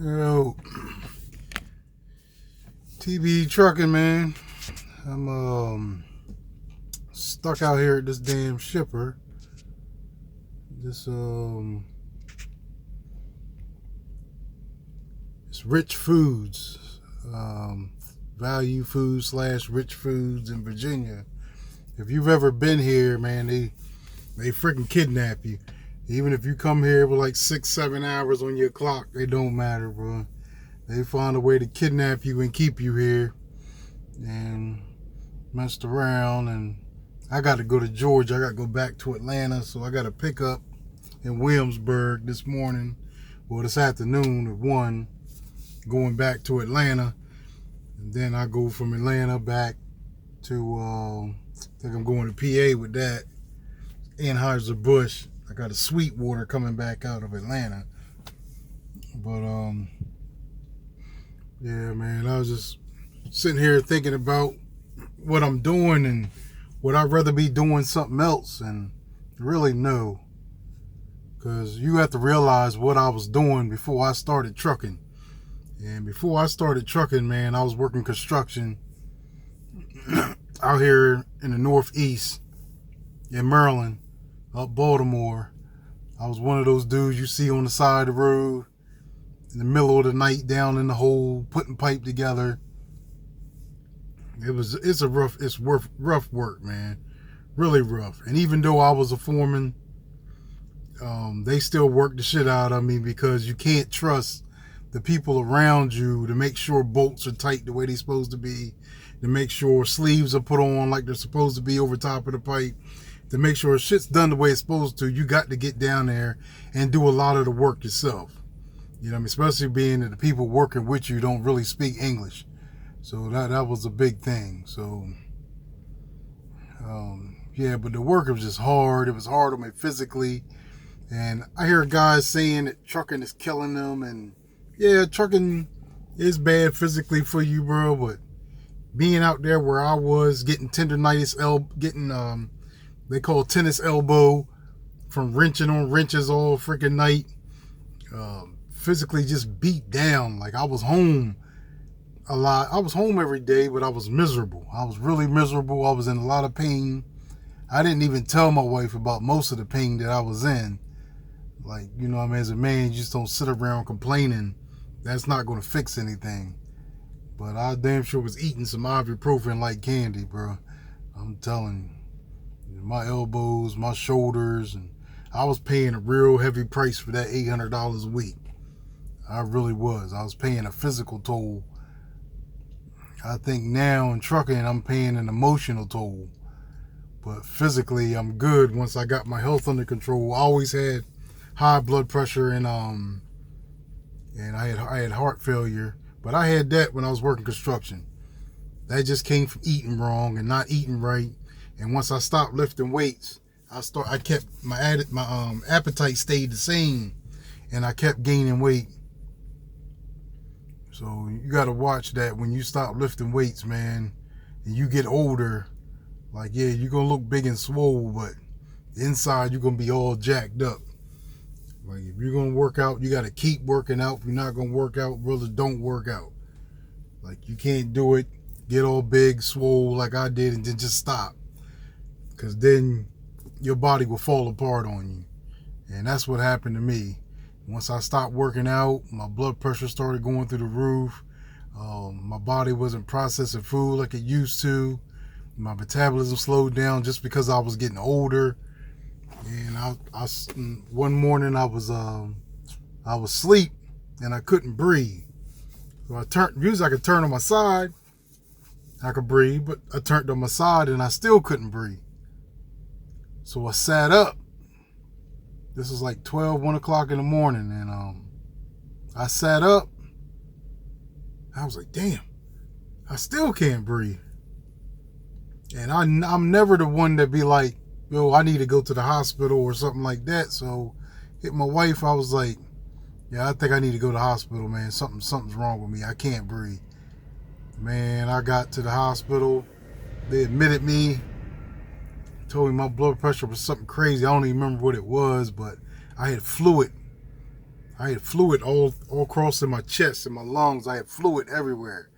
Yo, TBE Trucking, man. I'm stuck out here at this damn shipper. This it's Rich Foods, Value Foods / Rich Foods in Virginia. If you've ever been here, man, they freaking kidnap you. Even if you come here with like 6-7 hours on your clock, it don't matter, bro. They find a way to kidnap you and keep you here. And messed around, and I got to go to Georgia. I got to go back to Atlanta, so I got to pick up in Williamsburg this morning, this afternoon at 1, going back to Atlanta. And then I go from Atlanta back to, I think I'm going to PA with that, Anheuser-Busch. I got a Sweetwater coming back out of Atlanta. But, yeah, man, I was just sitting here thinking about what I'm doing and would I rather be doing something else, and really no, because you have to realize what I was doing before I started trucking. And before I started trucking, man, I was working construction out here in the Northeast in Maryland, up Baltimore. I was one of those dudes you see on the side of the road in the middle of the night down in the hole putting pipe together. It's rough work, man. Really rough. And even though I was a foreman, they still work the shit out of me because you can't trust the people around you to make sure bolts are tight the way they're supposed to be, to make sure sleeves are put on like they're supposed to be over top of the pipe, to make sure shit's done the way it's supposed to. You got to get down there and do a lot of the work yourself. You know what I mean? Especially being that the people working with you don't really speak English. So that was a big thing. So, yeah, but the work was just hard. It was hard on me physically. And I hear guys saying that trucking is killing them. And yeah, trucking is bad physically for you, bro. But being out there where I was, getting tendonitis, they call tennis elbow, from wrenching on wrenches all freaking night. Physically just beat down. Like I was home a lot. I was home every day, but I was miserable. I was really miserable. I was in a lot of pain. I didn't even tell my wife about most of the pain that I was in. Like, you know, I mean, as a man, you just don't sit around complaining. That's not going to fix anything. But I damn sure was eating some ibuprofen like candy, bro. I'm telling you. My elbows, my shoulders, and I was paying a real heavy price for that $800 a week. I really was. I was paying a physical toll. I think now in trucking, I'm paying an emotional toll. But physically, I'm good once I got my health under control. I always had high blood pressure and I had heart failure. But I had that when I was working construction. That just came from eating wrong and not eating right. And once I stopped lifting weights, I kept my appetite stayed the same, and I kept gaining weight. So you got to watch that when you stop lifting weights, man, and you get older. Like, yeah, you're going to look big and swole, but inside you're going to be all jacked up. Like, if you're going to work out, you got to keep working out. If you're not going to work out, brother, don't work out. Like, you can't do it, get all big, swole like I did, and then just stop. Because then your body will fall apart on you. And that's what happened to me. Once I stopped working out, my blood pressure started going through the roof. My body wasn't processing food like it used to. My metabolism slowed down just because I was getting older. And one morning I was asleep and I couldn't breathe. So usually I could turn on my side, I could breathe, but I turned on my side and I still couldn't breathe. So I sat up. This was like 1 o'clock in the morning, and I sat up. I was like, damn, I still can't breathe. And I'm never the one that be like, yo, I need to go to the hospital or something like that. So hit my wife, I was like, yeah, I think I need to go to the hospital, man. Something's wrong with me. I can't breathe. Man, I got to the hospital. They admitted me. Told me my blood pressure was something crazy. I don't even remember what it was, but I had fluid I had fluid all across in my chest and my lungs. I had fluid everywhere.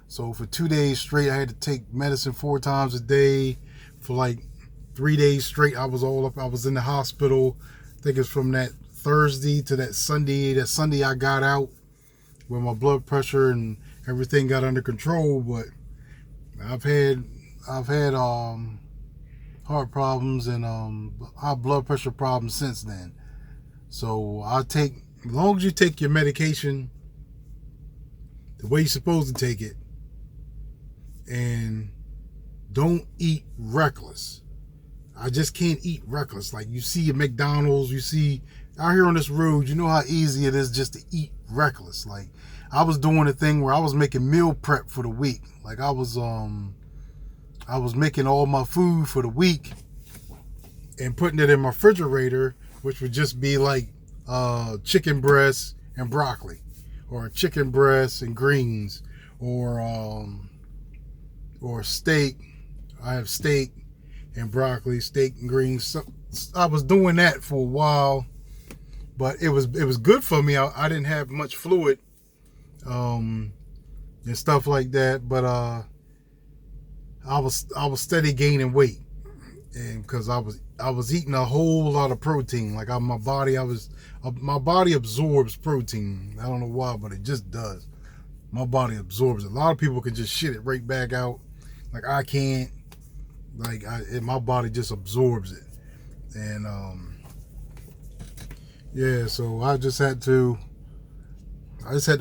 So for 2 days straight, I had to take medicine 4 times a day. For like 3 days straight, I was all up. I was in the hospital. I think it's from that Thursday to that Sunday. That Sunday I got out where my blood pressure and everything got under control. But I've had heart problems and high blood pressure problems since then. So as long as you take your medication the way you're supposed to take it, and don't eat reckless. I just can't eat reckless. Like you see at McDonald's, you see out here on this road, you know how easy it is just to eat reckless. Like I was doing a thing where I was making meal prep for the week. Like I was making all my food for the week and putting it in my refrigerator, which would just be like chicken breast and broccoli, or chicken breast and greens, or steak. I have steak and broccoli, steak and greens. So I was doing that for a while, but it was good for me. I didn't have much fluid and stuff like that, but I was steady gaining weight, and because I was eating a whole lot of protein. Like my body absorbs protein. I don't know why, but it just does. My body absorbs it. A lot of people can just shit it right back out. Like I can't. Like my body just absorbs it. And yeah, so I just had to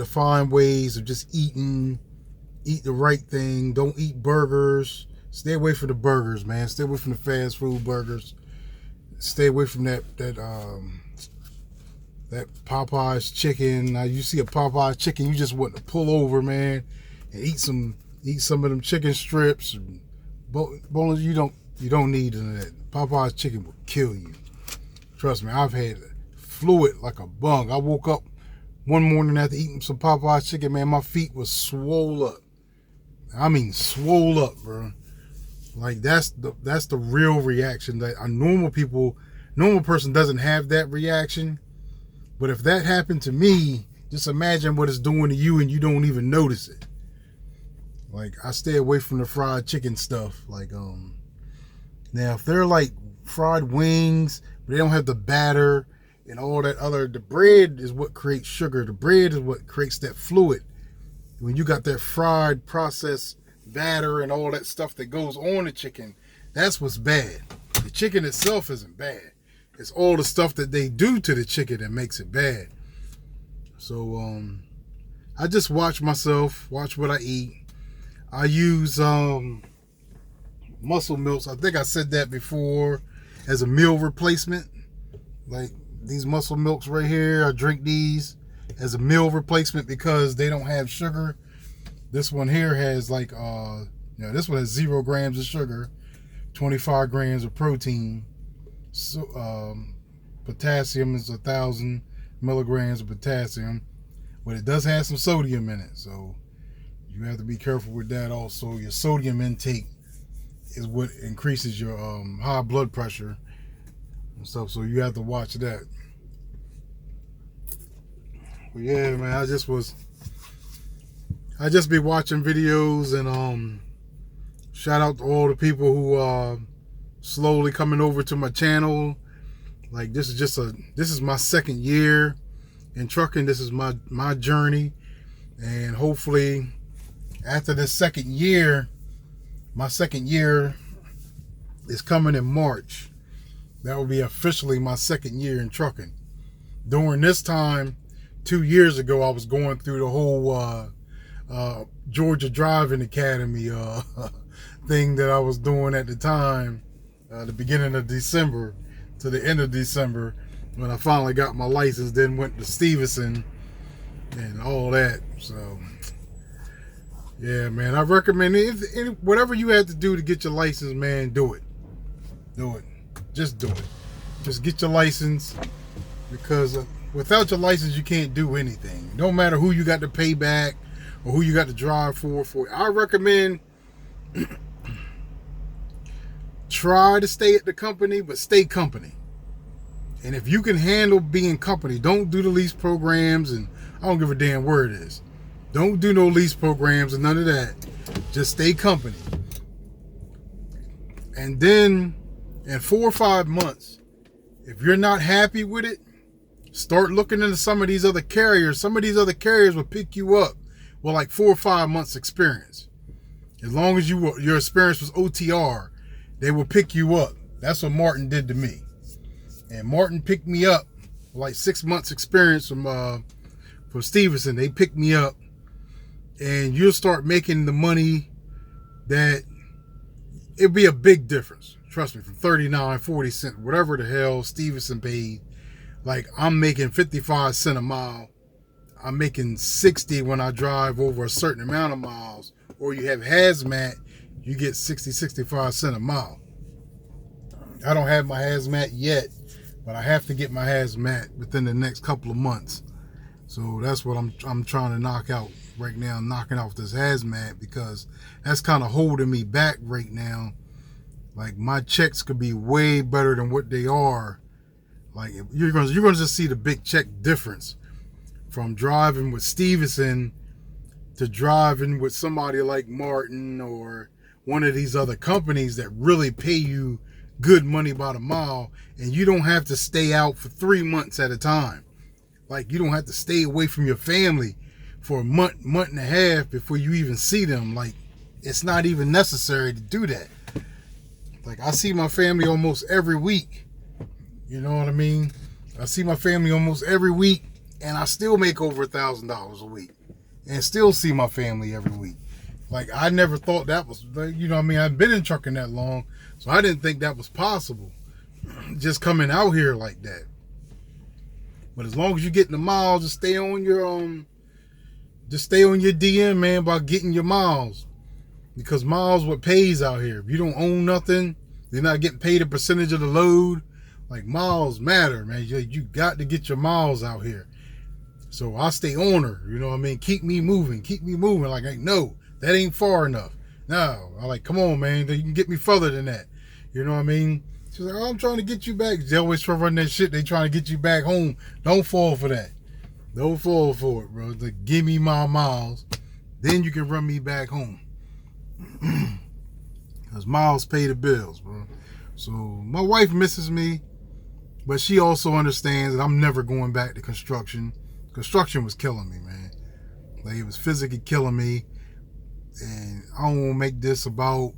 find ways of just eat the right thing. Don't eat burgers. Stay away from the burgers, man. Stay away from the fast food burgers. Stay away from that Popeye's chicken. Now you see a Popeye's chicken, you just want to pull over, man, and eat some of them chicken strips. Boneless, you don't need none of that. Popeye's chicken will kill you. Trust me, I've had fluid like a bug. I woke up one morning after eating some Popeye's chicken, man, my feet was swole up. I mean swole up, bro. Like that's the real reaction that a normal person doesn't have that reaction. But if that happened to me, just imagine what it's doing to you and you don't even notice it. Like I stay away from the fried chicken stuff. Like now if they're like fried wings, but they don't have the batter and all that the bread is what creates sugar. The bread is what creates that fluid. When you got that fried processed batter and all that stuff that goes on the chicken, that's what's bad. The chicken itself isn't bad. It's all the stuff that they do to the chicken that makes it bad. So I just watch what I eat. I use muscle milks. I think I said that before, as a meal replacement. Like these muscle milks right here, I drink these as a meal replacement because they don't have sugar. This one here has like this one has 0 grams of sugar, 25 grams of protein. So potassium is 1,000 milligrams of potassium, but it does have some sodium in it, so you have to be careful with that. Also, your sodium intake is what increases your high blood pressure and stuff, so you have to watch that. But yeah, man, I just be watching videos, and shout out to all the people who are slowly coming over to my channel. Like this is my second year in trucking. This is my journey, and hopefully after this second year, my second year is coming in March. That will be officially my second year in trucking. During this time, 2 years ago, I was going through the whole Georgia Driving Academy thing that I was doing at the time, the beginning of December to the end of December, when I finally got my license, then went to Stevenson and all that. So yeah, man, I recommend whatever you have to do to get your license, man, do it. Just do it. Just get your license, because without your license you can't do anything. No matter who you got to pay back or who you got to drive for. I recommend try to stay at the company, but stay company. And if you can handle being company, don't do the lease programs, and I don't give a damn where it is. Don't do no lease programs and none of that. Just stay company. And then in 4 or 5 months, if you're not happy with it, start looking into some of these other carriers. Some of these other carriers will pick you up with like 4 or 5 months experience. As long as your experience was OTR, they will pick you up. That's what Martin did to me. And Martin picked me up with like 6 months experience from Stevenson. They picked me up, and you'll start making the money that it'll be a big difference. Trust me, from 39, 40 cents, whatever the hell Stevenson paid. Like, I'm making 55 cents a mile. I'm making 60 when I drive over a certain amount of miles. Or you have hazmat, you get 60, 65 cents a mile. I don't have my hazmat yet, but I have to get my hazmat within the next couple of months. So that's what I'm trying to knock out right now, knocking off this hazmat, because that's kind of holding me back right now. Like, my checks could be way better than what they are. Like, you're gonna just see the big check difference from driving with Stevenson to driving with somebody like Martin or one of these other companies that really pay you good money by the mile, and you don't have to stay out for 3 months at a time. Like, you don't have to stay away from your family for a month and a half before you even see them. Like, it's not even necessary to do that. Like, I see my family almost every week. You know what I mean? I see my family almost every week, and I still make over $1,000 a week and still see my family every week. Like, I never thought that was, you know what I mean? I've been in trucking that long, so I didn't think that was possible, just coming out here like that. But as long as you're getting the miles, just stay on your DM, man, about getting your miles. Because miles what pays out here. If you don't own nothing, you're not getting paid a percentage of the load. Like, miles matter, man. You got to get your miles out here. So I stay on her, you know what I mean? Keep me moving. Like, no, that ain't far enough. No, I like, come on, man. You can get me further than that. You know what I mean? She's like, oh, I'm trying to get you back. They always try to run that shit. They trying to get you back home. Don't fall for that. Don't fall for it, bro. Like, give me my miles. Then you can run me back home. Because miles pay the bills, bro. So my wife misses me, but she also understands that I'm never going back to construction. Construction was killing me, man. Like, it was physically killing me. And I don't want to make this about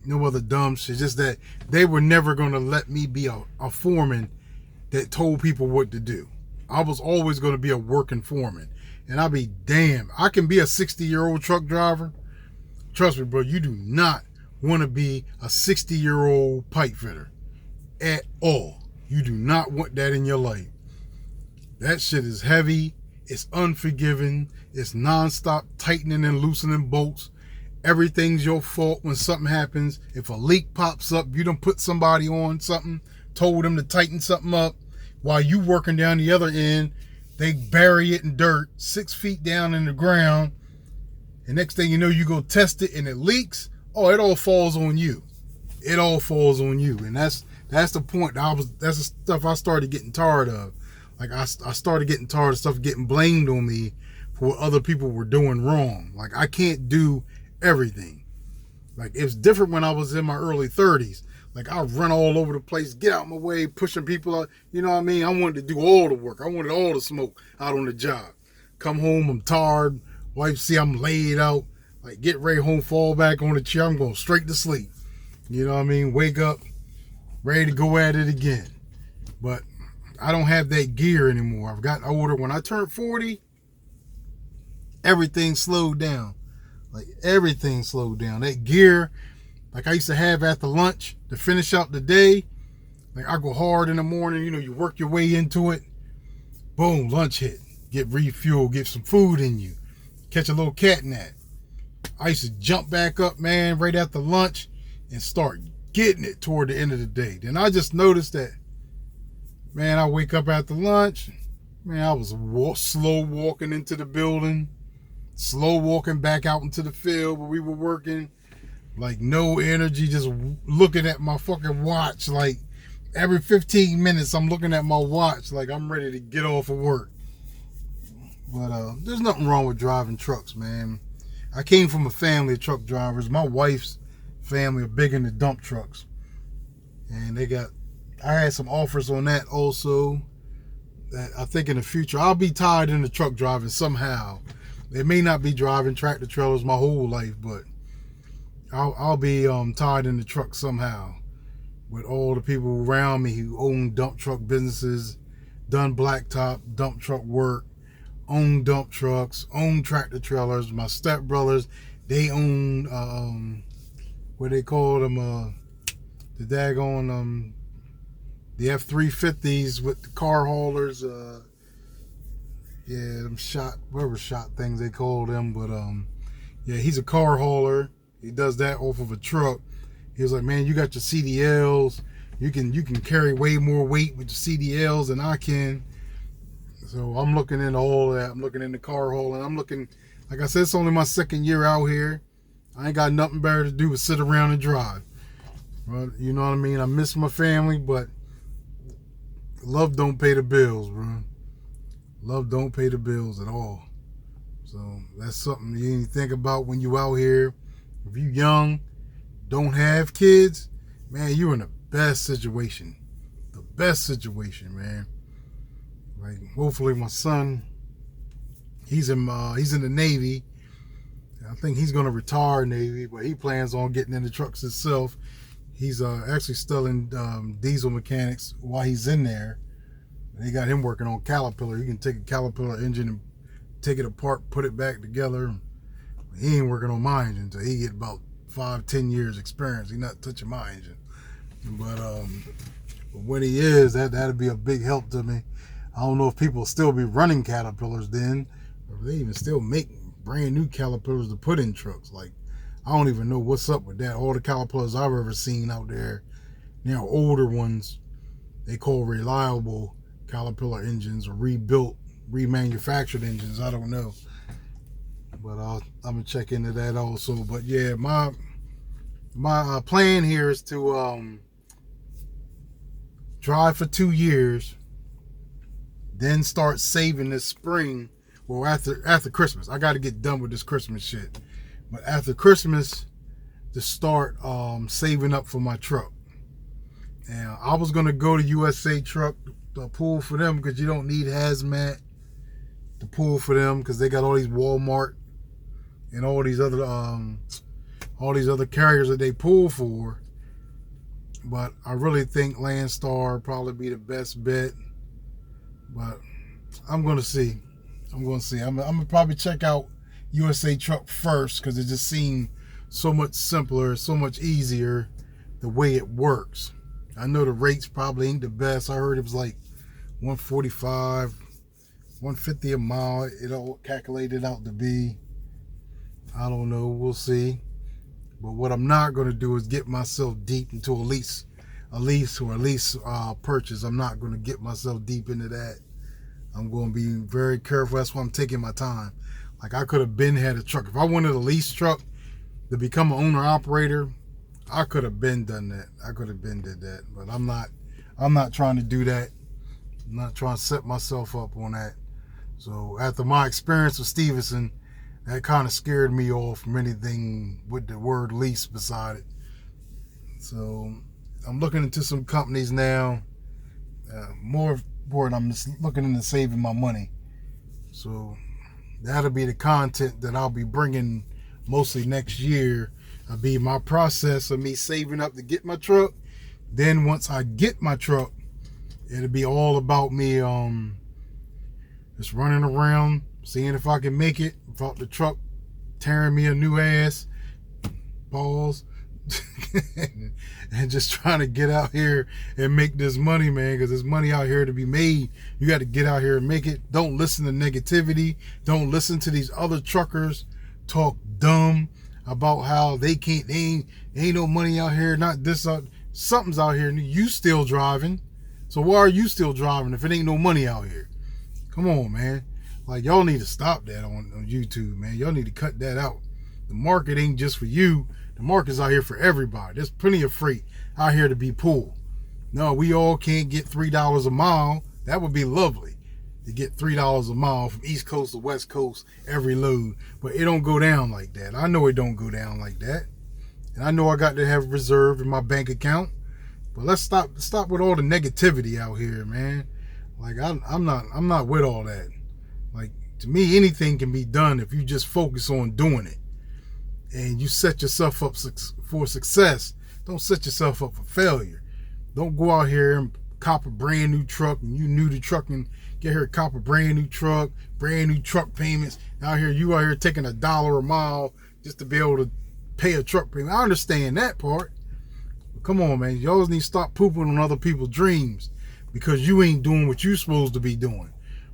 no other dumb shit. Just that they were never going to let me be a foreman that told people what to do. I was always going to be a working foreman. And I'll be damned. I can be a 60-year-old truck driver. Trust me, bro, you do not want to be a 60-year-old pipe fitter at all. You do not want that in your life. That shit is heavy. It's unforgiving. It's nonstop tightening and loosening bolts. Everything's your fault when something happens. If a leak pops up, you done put somebody on something, told them to tighten something up. While you working down the other end, they bury it in dirt 6 feet down in the ground. And next thing you know, you go test it and it leaks. Oh, it all falls on you. It all falls on you. And that's the point. That's the stuff I started getting tired of. Like, I started getting tired of stuff getting blamed on me for what other people were doing wrong. Like, I can't do everything. Like, it was different when I was in my early 30s. Like, I run all over the place, get out my way, pushing people out. You know what I mean? I wanted to do all the work. I wanted all the smoke out on the job. Come home, I'm tired. Wife see I'm laid out. Like, get ready home, fall back on the chair. I'm going straight to sleep. You know what I mean? Wake up, ready to go at it again. But I don't have that gear anymore. I've gotten older. When I turned 40, everything slowed down. Like, everything slowed down. That gear, like I used to have after lunch to finish out the day. Like, I go hard in the morning. You know, you work your way into it. Boom, lunch hit. Get refueled. Get some food in you. Catch a little cat nap. I used to jump back up, man, right after lunch and start getting it toward the end of the day. Then I just noticed that, man, I wake up after lunch. Man, I was slow walking into the building. Slow walking back out into the field where we were working. Like, no energy, just looking at my fucking watch like, every 15 minutes I'm looking at my watch like I'm ready to get off of work. But there's nothing wrong with driving trucks, man. I came from a family of truck drivers. My wife's family are big into dump trucks. And I had some offers on that also. That I think in the future, I'll be tied into truck driving somehow. It may not be driving tractor trailers my whole life, but I'll be tied in the truck somehow with all the people around me who own dump truck businesses, done blacktop dump truck work, own dump trucks, own tractor trailers. My stepbrothers, they own what they call them, the daggone the F-350s with the car haulers. Yeah, them shot things they call them, but yeah, he's a car hauler. He does that off of a truck. He was like, man, you got your CDLs. You can carry way more weight with your CDLs than I can. So I'm looking into all that. I'm looking into car hauling. I'm looking, like I said, it's only my second year out here. I ain't got nothing better to do but sit around and drive. But you know what I mean? I miss my family, but love don't pay the bills, bro. Love don't pay the bills at all. So that's something you need to think about when you out here. If you young, don't have kids, man, you're in the best situation. The best situation, man. Like, hopefully my son, he's in the Navy. I think he's gonna retire Navy, but he plans on getting in the trucks himself. He's actually studying diesel mechanics while he's in there. They got him working on Caterpillar. He can take a Caterpillar engine and take it apart, put it back together. He ain't working on my engine until he get about 5-10 years experience. He's not touching my engine. But when he is, that'd be a big help to me. I don't know if people will still be running Caterpillars then, or if they even still make brand new Caterpillars to put in trucks. Like, I don't even know what's up with that. All the Caterpillars I've ever seen out there, older ones, they call reliable Caterpillar engines or rebuilt, remanufactured engines. I don't know. But I'm going to check into that also. But yeah, my plan here is to drive for 2 years, then start saving this spring. Well, after Christmas. I got to get done with this Christmas shit. But after Christmas, to start saving up for my truck. And I was going to go to USA Truck to pull for them because you don't need hazmat to pull for them because they got all these Walmart and all these other carriers that they pull for. But I really think Landstar would probably be the best bet. But I'm going to see. I'm going to probably check out USA Truck first because it just seemed so much simpler, so much easier the way it works. I know the rates probably ain't the best. I heard it was like $145, $150 a mile. It all calculated out to be. I don't know. We'll see. But what I'm not going to do is get myself deep into a lease purchase. I'm not going to get myself deep into that. I'm going to be very careful. That's why I'm taking my time. Like, I could have had a truck. If I wanted a lease truck to become an owner-operator, I could have done that. Did that. But I'm not trying to do that. I'm not trying to set myself up on that. So after my experience with Stevenson, that kind of scared me off from anything with the word lease beside it. So I'm looking into some companies now. More important, I'm just looking into saving my money. So that'll be the content that I'll be bringing mostly next year. It'll be my process of me saving up to get my truck. Then once I get my truck, it'll be all about me just running around, seeing if I can make it without the truck tearing me a new ass, balls, and just trying to get out here and make this money, man, because there's money out here to be made. You got to get out here and make it. Don't listen to negativity. Don't listen to these other truckers talk dumb about how they ain't no money out here, not this, something's out here. You still driving. So why are you still driving if it ain't no money out here? Come on, man. Like, y'all need to stop that on YouTube, man. Y'all need to cut that out. The market ain't just for you. The market's out here for everybody. There's plenty of freight out here to be pulled. No, we all can't get $3 a mile. That would be lovely to get $3 a mile from East Coast to West Coast every load. But it don't go down like that. I know it don't go down like that. And I know I got to have reserve in my bank account. But let's stop with all the negativity out here, man. Like I'm not with all that. Like, to me, anything can be done if you just focus on doing it. And you set yourself up for success. Don't set yourself up for failure. Don't go out here and cop a brand new truck and you new to trucking, get here cop a brand new truck payments. You out here taking $1 a mile just to be able to pay a truck payment. I understand that part. But come on, man. Y'all need to stop pooping on other people's dreams because you ain't doing what you supposed to be doing.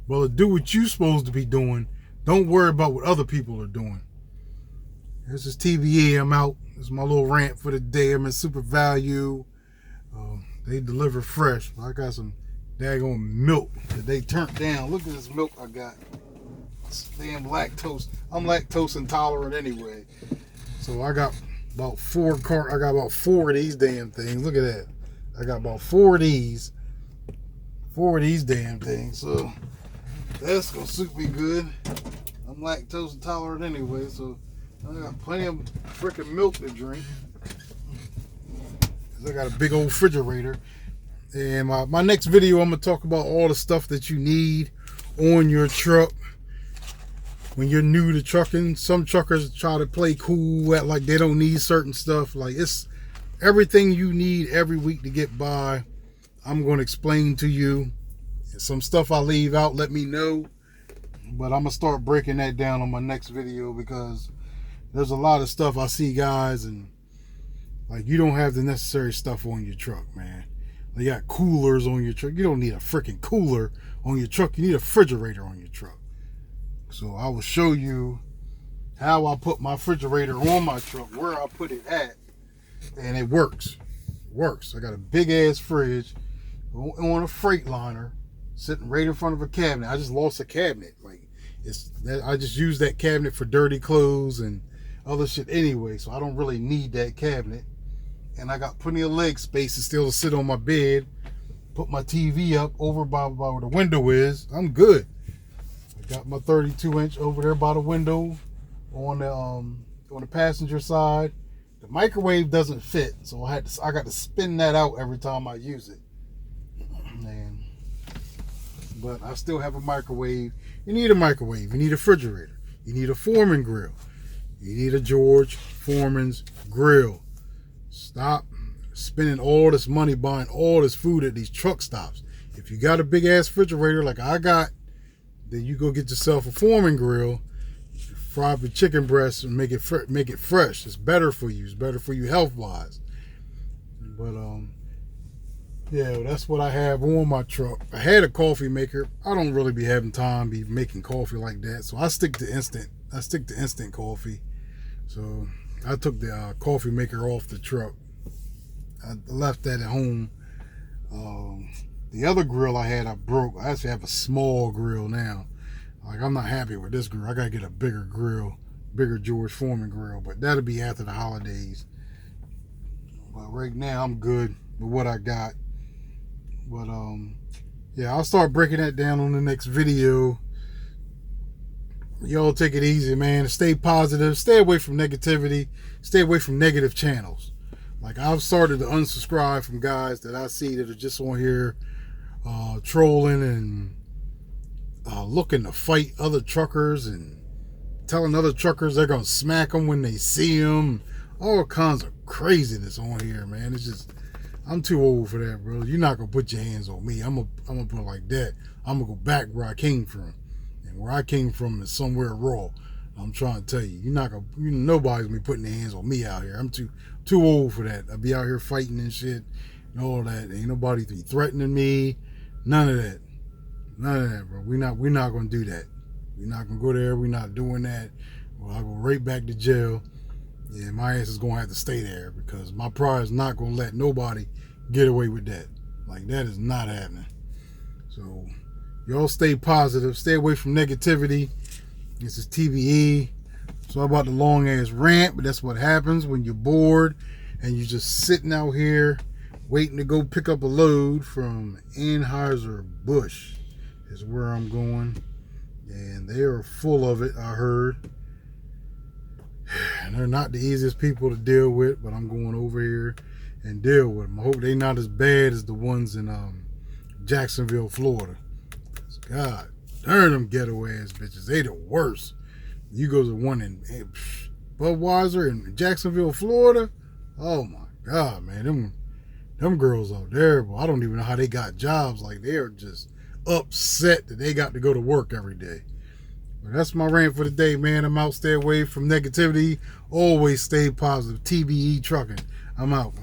Well, do what you supposed to be doing. Don't worry about what other people are doing. This is TBE. I'm out. This is my little rant for the day. I'm in Super Value. They deliver fresh. I got some daggone milk that they turned down. Look at this milk I got. It's damn lactose. I'm lactose intolerant anyway. So I got about four of these damn things. Look at that. I got about four of these damn things. So that's gonna suit me good. I'm lactose intolerant anyway, so I got plenty of freaking milk to drink. I got a big old refrigerator. And my next video, I'm going to talk about all the stuff that you need on your truck when you're new to trucking. Some truckers try to play cool at like they don't need certain stuff. Like, it's everything you need every week to get by. I'm going to explain to you. Some stuff I leave out, let me know. But I'm going to start breaking that down on my next video because there's a lot of stuff I see, guys, and like, you don't have the necessary stuff on your truck, man. You got coolers on your truck. You don't need a freaking cooler on your truck. You need a refrigerator on your truck. So I will show you how I put my refrigerator on my truck, where I put it at, and it works. It works. I got a big ass fridge on a Freightliner sitting right in front of a cabinet. I just lost a cabinet. Like, I just use that cabinet for dirty clothes and other shit anyway, so I don't really need that cabinet. And I got plenty of leg space to still sit on my bed, put my TV up over by where the window is. I'm good. I got my 32-inch over there by the window on the passenger side. The microwave doesn't fit, so I got to spin that out every time I use it. But I still have a microwave. You need a microwave. You need a refrigerator. You need a Foreman grill. You need a George Foreman's grill. Stop spending all this money buying all this food at these truck stops. If you got a big ass refrigerator like I got, then you go get yourself a Foreman grill, fry up your chicken breasts and make it fresh. It's better for you. It's better for you health wise. But yeah, that's what I have on my truck. I had a coffee maker. I don't really be having time to be making coffee like that, so I stick to instant coffee. So I took the coffee maker off the truck. I left that at home. The other grill I had, I broke. I actually have a small grill now. Like, I'm not happy with this grill. I gotta get a bigger grill, bigger George Foreman grill, but that'll be after the holidays. But right now I'm good with what I got. But yeah, I'll start breaking that down on the next video. Y'all take it easy, man. Stay positive. Stay away from negativity. Stay away from negative channels. Like, I've started to unsubscribe from guys that I see that are just on here trolling and looking to fight other truckers and telling other truckers they're going to smack them when they see them. All kinds of craziness on here, man. It's just, I'm too old for that, bro. You're not going to put your hands on me. I'm gonna put it like that. I'm going to go back where I came from. Where I came from is somewhere raw. I'm trying to tell you, nobody's gonna be putting their hands on me out here. I'm too old for that. I'll be out here fighting and shit and all that. Ain't nobody be threatening me. None of that, bro. We're not gonna do that. We're not gonna go there. We're not doing that. Well, I'll go right back to jail. Yeah, my ass is gonna have to stay there because my pride is not gonna let nobody get away with that. Like, that is not happening. So y'all stay positive. Stay away from negativity. This is TBE. So about the long ass rant, but that's what happens when you're bored and you're just sitting out here waiting to go pick up a load from Anheuser-Busch is where I'm going. And they are full of it, I heard. And they're not the easiest people to deal with, but I'm going over here and deal with them. I hope they're not as bad as the ones in Jacksonville, Florida. God darn them ghetto ass bitches. They the worst. You go to one in Budweiser in Jacksonville, Florida. Oh my God, man. Them girls out there, well, I don't even know how they got jobs. Like, they are just upset that they got to go to work every day. But that's my rant for the day, man. I'm out. Stay away from negativity. Always stay positive. TBE Trucking. I'm out.